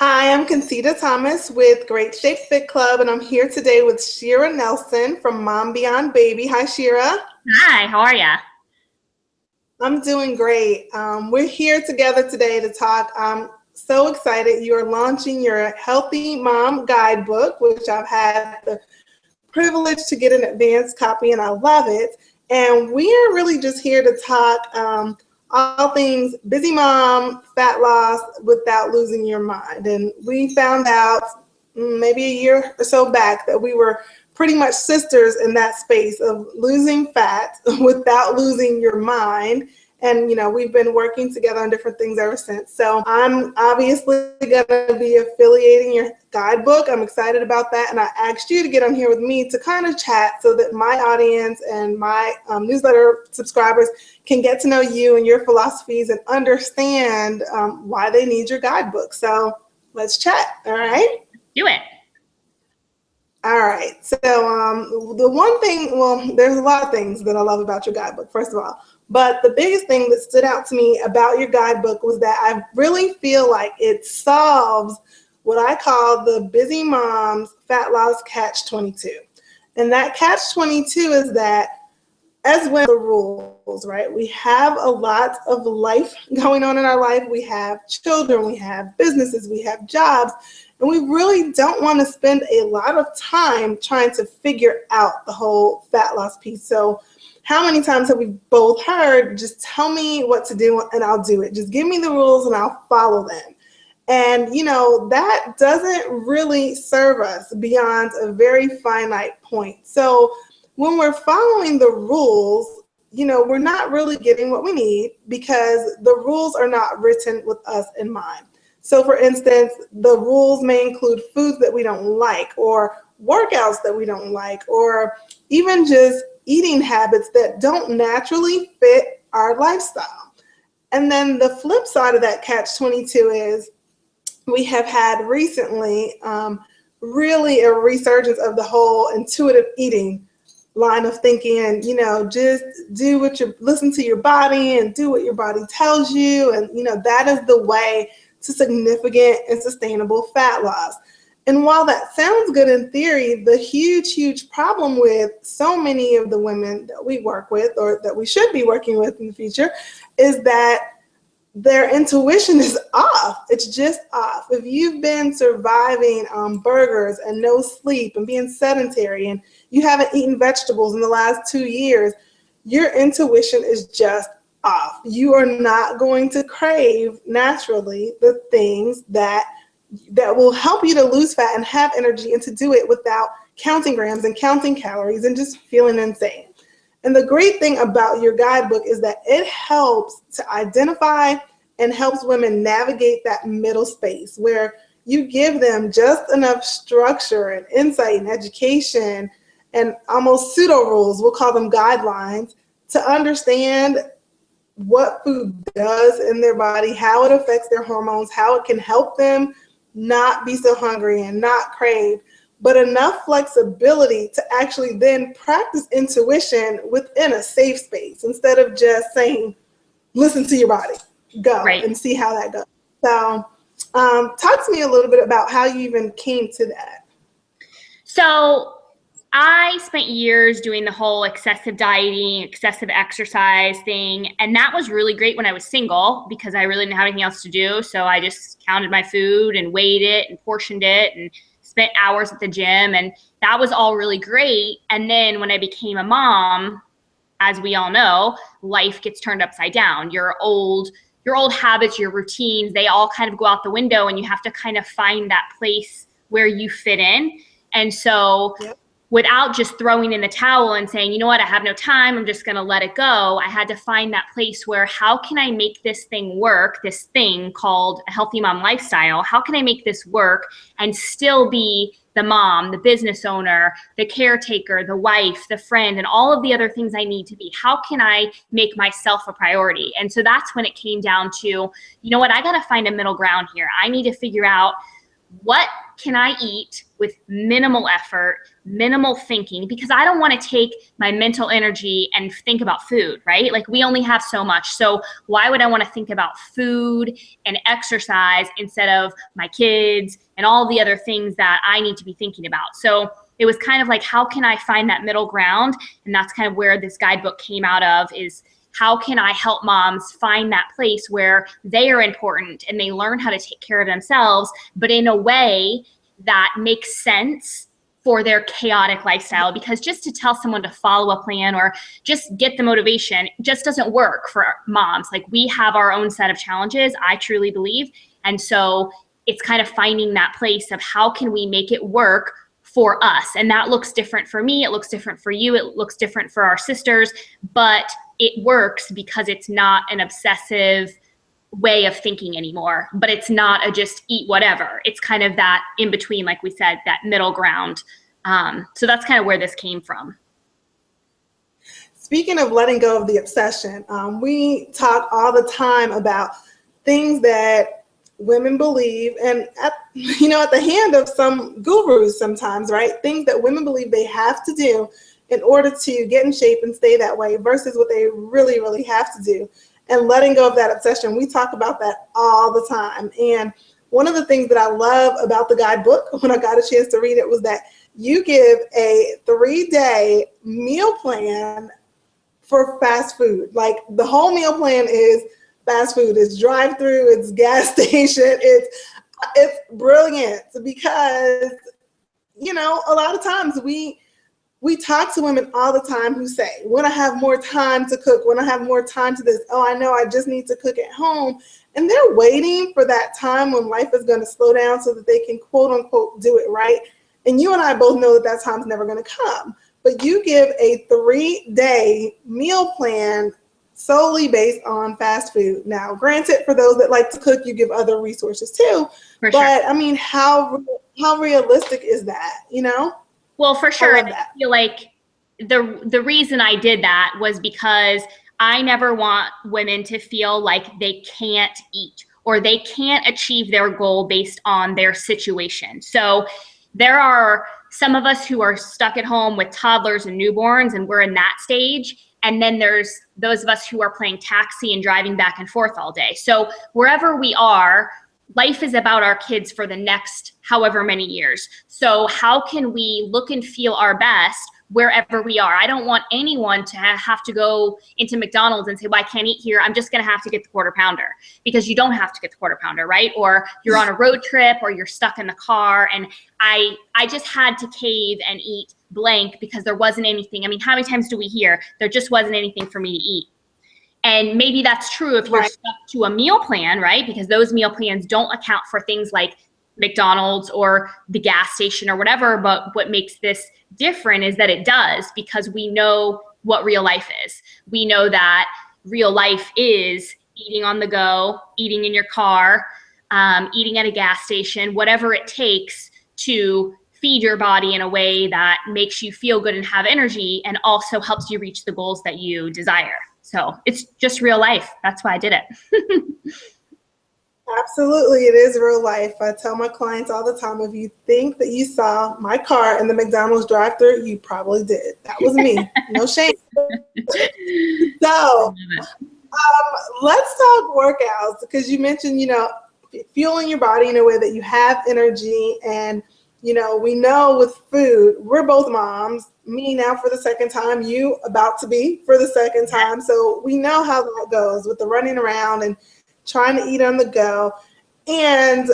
Hi, I'm Concita Thomas with Great Shape Fit Club, and I'm here today with Shira Nelson from Mom Beyond Baby. Hi, Shira. Hi, how are ya? I'm doing great. We're here together today to talk. I'm so excited. You're launching your Healthy Mom Guidebook, which I've had the privilege to get an advanced copy, and I love it. And we are really just here to talk all things busy mom, fat loss without losing your mind. And we found out maybe a year or so back that we were pretty much sisters in that space of losing fat without losing your mind. And, we've been working together on different things ever since. So I'm obviously going to be affiliating your guidebook. I'm excited about that. And I asked you to get on here with me to kind of chat so that my audience and my newsletter subscribers can get to know you and your philosophies and understand why they need your guidebook. So let's chat. All right. Do it. All right. So the one thing, well, there's a lot of things that I love about your guidebook, first of all. But the biggest thing that stood out to me about your guidebook was that I really feel like it solves what I call the busy mom's fat loss catch-22. And that catch-22 is that as well the rules, right? We have a lot of life going on in our life. We have children, we have businesses, we have jobs, and we really don't want to spend a lot of time trying to figure out the whole fat loss piece. So how many times have we both heard, just tell me what to do and I'll do it. Just give me the rules and I'll follow them. And, that doesn't really serve us beyond a very finite point. So when we're following the rules, we're not really getting what we need because the rules are not written with us in mind. So for instance, the rules may include foods that we don't like or workouts that we don't like, or even just eating habits that don't naturally fit our lifestyle. And then the flip side of that catch-22 is we have had recently really a resurgence of the whole intuitive eating line of thinking, and just listen to your body and do what your body tells you, and that is the way to significant and sustainable fat loss. And while that sounds good in theory, the huge problem with so many of the women that we work with, or that we should be working with in the future, is that their intuition is off. It's just off. If you've been surviving on burgers and no sleep and being sedentary, and you haven't eaten vegetables in the last 2 years, your intuition is just off. You are not going to crave naturally the things that will help you to lose fat and have energy, and to do it without counting grams and counting calories and just feeling insane. And the great thing about your guidebook is that it helps to identify and helps women navigate that middle space where you give them just enough structure and insight and education and almost pseudo rules, we'll call them guidelines, to understand what food does in their body, how it affects their hormones, how it can help them not be so hungry and not crave, but enough flexibility to actually then practice intuition within a safe space instead of just saying, listen to your body, go, Right. and see how that goes. So talk to me a little bit about how you even came to that. So I spent years doing the whole excessive dieting, excessive exercise thing. And that was really great when I was single because I really didn't have anything else to do. So I just counted my food and weighed it and portioned it and spent hours at the gym. And that was all really great. And then when I became a mom, as we all know, life gets turned upside down. Your old habits, your routines, they all kind of go out the window, and you have to kind of find that place where you fit in. And so without just throwing in the towel and saying, you know what, I have no time, I'm just going to let it go, I had to find that place where, how can I make this thing work, this thing called a healthy mom lifestyle? How can I make this work and still be the mom, the business owner, the caretaker, the wife, the friend, and all of the other things I need to be? How can I make myself a priority? And so that's when it came down to, you know what, I got to find a middle ground here. I need to figure out what can I eat with minimal effort, minimal thinking, because I don't want to take my mental energy and think about food, right? Like we only have so much. So why would I want to think about food and exercise instead of my kids and all the other things that I need to be thinking about? So it was kind of like, how can I find that middle ground? And that's kind of where this guidebook came out of, is how can I help moms find that place where they are important and they learn how to take care of themselves, but in a way that makes sense for their chaotic lifestyle? Because just to tell someone to follow a plan or just get the motivation just doesn't work for moms. Like we have our own set of challenges, I truly believe. And so it's kind of finding that place of how can we make it work for us. And that looks different for me. It looks different for you. It looks different for our sisters, but it works because it's not an obsessive way of thinking anymore, but it's not a just eat whatever. It's kind of that in between, like we said, that middle ground. So that's kind of where this came from. Speaking of letting go of the obsession, we talk all the time about things that women believe, and at the hand of some gurus sometimes, right? Things that women believe they have to do in order to get in shape and stay that way versus what they really, really have to do. And letting go of that obsession, we talk about that all the time. And one of the things that I love about the guidebook when I got a chance to read it was that you give a 3-day meal plan for fast food. Like the whole meal plan is fast food. It's drive-through, it's gas station, it's brilliant because, a lot of times we talk to women all the time who say, when I have more time to cook, when I have more time to this, oh, I know I just need to cook at home. And they're waiting for that time when life is going to slow down so that they can quote unquote do it right. And you and I both know that time's never going to come. But you give a 3-day meal plan solely based on fast food. Now, granted, for those that like to cook, you give other resources too. But sure. I mean, how realistic is that, Well, for sure. I feel like the reason I did that was because I never want women to feel like they can't eat or they can't achieve their goal based on their situation. So there are some of us who are stuck at home with toddlers and newborns, and we're in that stage. And then there's those of us who are playing taxi and driving back and forth all day. So wherever we are, life is about our kids for the next however many years. So how can we look and feel our best wherever we are? I don't want anyone to have to go into McDonald's and say, well, I can't eat here. I'm just going to have to get the quarter pounder, because you don't have to get the quarter pounder, right? Or you're on a road trip or you're stuck in the car. And I just had to cave and eat blank because there wasn't anything. I mean, how many times do we hear there just wasn't anything for me to eat? And maybe that's true if you're stuck to a meal plan, right? Because those meal plans don't account for things like McDonald's or the gas station or whatever. But what makes this different is that it does, because we know what real life is. We know that real life is eating on the go, eating in your car, eating at a gas station, whatever it takes to feed your body in a way that makes you feel good and have energy and also helps you reach the goals that you desire. So it's just real life. That's why I did it. Absolutely, it is real life. I tell my clients all the time, if you think that you saw my car in the McDonald's drive-thru, you probably did. That was me. No shame. So let's talk workouts, because you mentioned, fueling your body in a way that you have energy. And, we know with food, we're both moms, me now for the second time, you about to be for the second time. So we know how that goes with the running around and trying to eat on the go. And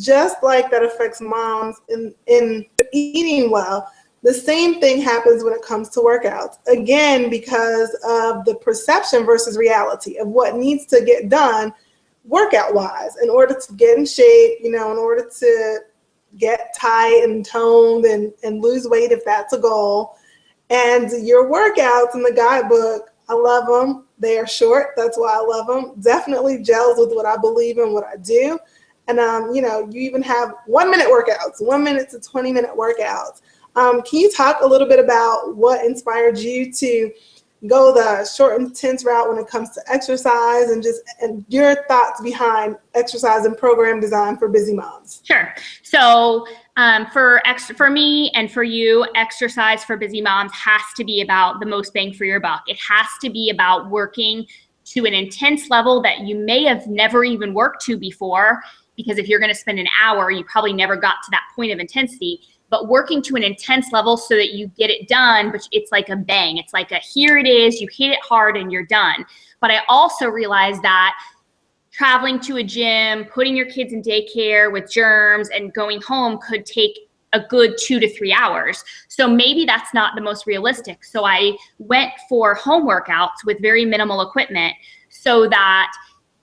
just like that affects moms in eating well, the same thing happens when it comes to workouts. Again, because of the perception versus reality of what needs to get done workout-wise in order to get in shape, in order to get tight and toned and lose weight if that's a goal. And your workouts in the guidebook, I love them. They are short. That's why I love them. Definitely gels with what I believe in, what I do. And, you even have 1-minute workouts, 1 minute to 20-minute workouts. Can you talk a little bit about what inspired you to go the short, intense route when it comes to exercise, and your thoughts behind exercise and program design for busy moms. Sure. So for me and for you, exercise for busy moms has to be about the most bang for your buck. It has to be about working to an intense level that you may have never even worked to before, because if you're going to spend an hour, you probably never got to that point of intensity. But working to an intense level so that you get it done, but it's like a bang. It's like a, here it is, you hit it hard and you're done. But I also realized that traveling to a gym, putting your kids in daycare with germs, and going home could take a good 2 to 3 hours. So maybe that's not the most realistic. So I went for home workouts with very minimal equipment so that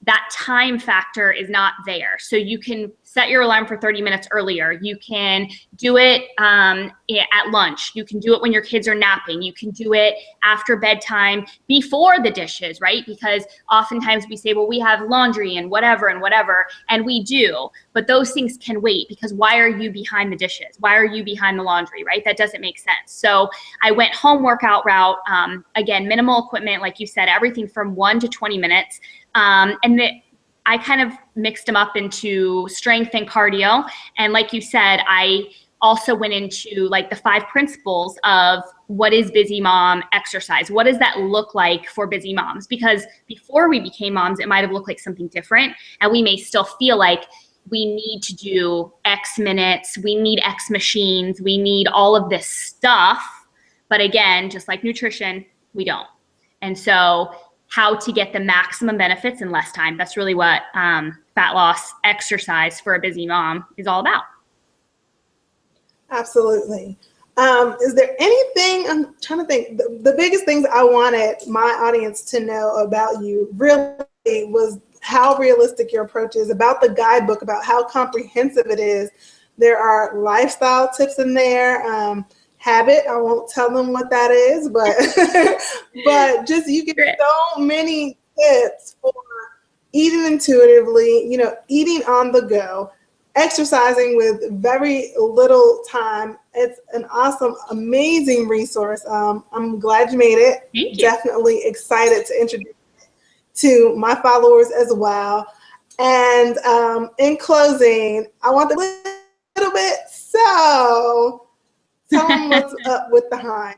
that time factor is not there. So you can set your alarm for 30 minutes earlier. You can do it at lunch. You can do it when your kids are napping. You can do it after bedtime before the dishes, right? Because oftentimes we say, well, we have laundry and whatever, and we do. But those things can wait, because why are you behind the dishes? Why are you behind the laundry, right? That doesn't make sense. So I went home workout route. Again, minimal equipment, like you said, everything from 1 to 20 minutes. I kind of mixed them up into strength and cardio. And like you said, I also went into like the 5 principles of what is busy mom exercise. What does that look like for busy moms? Because before we became moms, it might have looked like something different. And we may still feel like we need to do X minutes, we need X machines, we need all of this stuff. But again, just like nutrition, we don't. And so how to get the maximum benefits in less time. That's really what fat loss exercise for a busy mom is all about. Absolutely. Is there anything, I'm trying to think, the biggest things I wanted my audience to know about you really was how realistic your approach is, about the guidebook, about how comprehensive it is. There are lifestyle tips in there. Habit, I won't tell them what that is, but but just you get so many tips for eating intuitively, eating on the go, exercising with very little time. It's an awesome, amazing resource. I'm glad you made it. Thank you. Definitely excited to introduce it to my followers as well. And in closing, I want a little bit, so tell them what's up with the hind.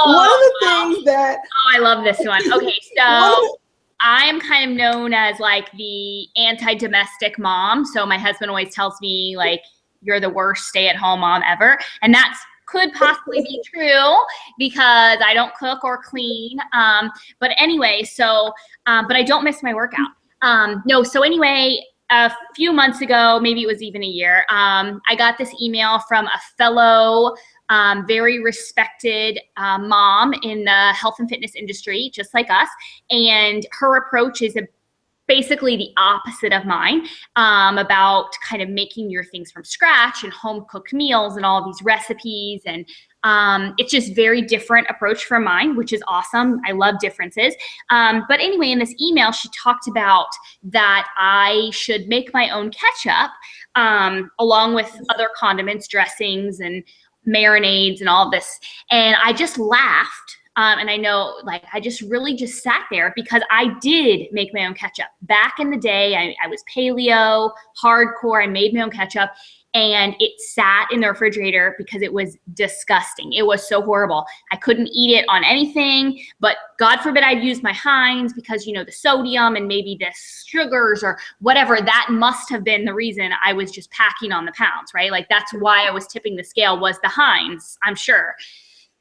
One of the things that... Oh, I love this one. Okay, so I'm kind of known as like the anti-domestic mom. So my husband always tells me like, you're the worst stay-at-home mom ever. And that's could possibly be true because I don't cook or clean. But anyway, but I don't miss my workout. So anyway, a few months ago, maybe it was even a year, I got this email from a fellow, very respected mom in the health and fitness industry, just like us. And her approach is basically the opposite of mine, about kind of making your things from scratch and home cooked meals and all these recipes. And it's just very different approach from mine, which is awesome. I love differences. But anyway, in this email, she talked about that I should make my own ketchup, along with other condiments, dressings, and marinades and all of this. And I just laughed. And I know, like, I just really just sat there because I did make my own ketchup. Back in the day, I was paleo, hardcore. I made my own ketchup. And it sat in the refrigerator because it was disgusting. It was so horrible. I couldn't eat it on anything, but God forbid I'd use my Heinz because, the sodium and maybe the sugars or whatever, that must have been the reason I was just packing on the pounds, right? Like that's why I was tipping the scale was the Heinz, I'm sure.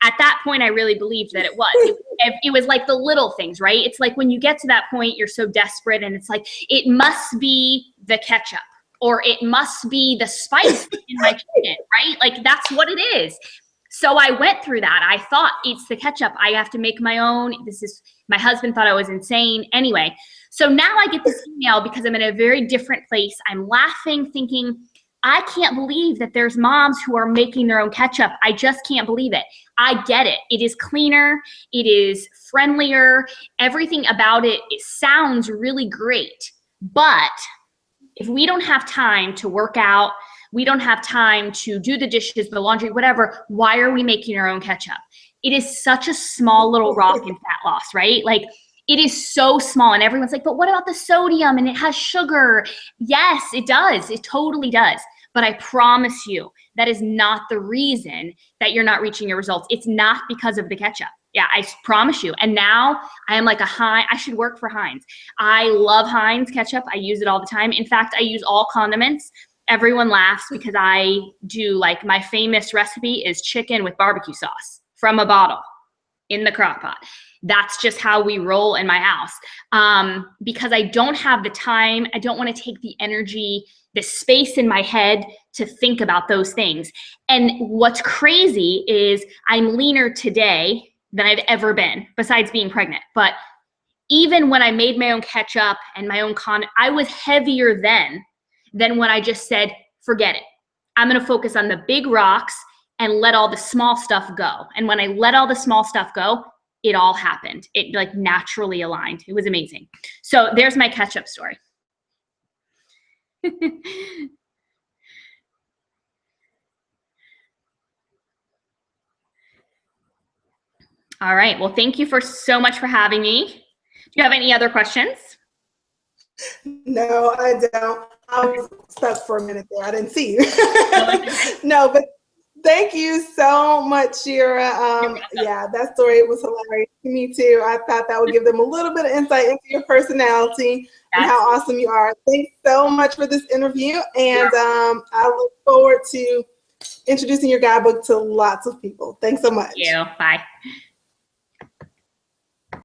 At that point, I really believed that it was. It was like the little things, right? It's like when you get to that point, you're so desperate and it's like, it must be the ketchup. Or it must be the spice in my chicken, right? Like that's what it is. So I went through that. I thought it's the ketchup. I have to make my own. My husband thought I was insane. Anyway, so now I get this email because I'm in a very different place. I'm laughing, thinking, I can't believe that there's moms who are making their own ketchup. I just can't believe it. I get it. It is cleaner. It is friendlier. Everything about it sounds really great. But if we don't have time to work out, we don't have time to do the dishes, the laundry, whatever, why are we making our own ketchup? It is such a small little rock in fat loss, right? Like it is so small, and everyone's like, but what about the sodium and it has sugar? Yes, it does. It totally does. But I promise you, that is not the reason that you're not reaching your results. It's not because of the ketchup. Yeah, I promise you. And now I am like I should work for Heinz. I love Heinz ketchup. I use it all the time. In fact, I use all condiments. Everyone laughs because I do, like, my famous recipe is chicken with barbecue sauce from a bottle in the crock pot. That's just how we roll in my house. Because I don't have the time. I don't want to take the energy, the space in my head to think about those things. And what's crazy is I'm leaner today than I've ever been, besides being pregnant. But even when I made my own ketchup and my own I was heavier then than when I just said, forget it. I'm going to focus on the big rocks and let all the small stuff go. And when I let all the small stuff go, it all happened. It like naturally aligned. It was amazing. So there's my ketchup story. All right. Well, thank you so much for having me. Do you have any other questions? No, I don't. I was stuck for a minute there. I didn't see you. No, but thank you so much, Shira. Yeah, that story was hilarious to me too. I thought that would give them a little bit of insight into your personality and how awesome you are. Thanks so much for this interview. And I look forward to introducing your guidebook to lots of people. Thanks so much. Thank you. Bye.